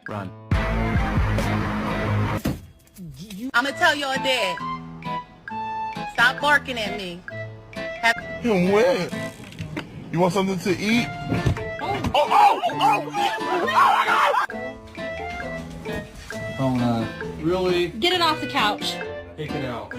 Run. I'm gonna tell your dad. Stop barking at me. You win. You want something to eat? Oh, really? Get it off the couch. Take it out.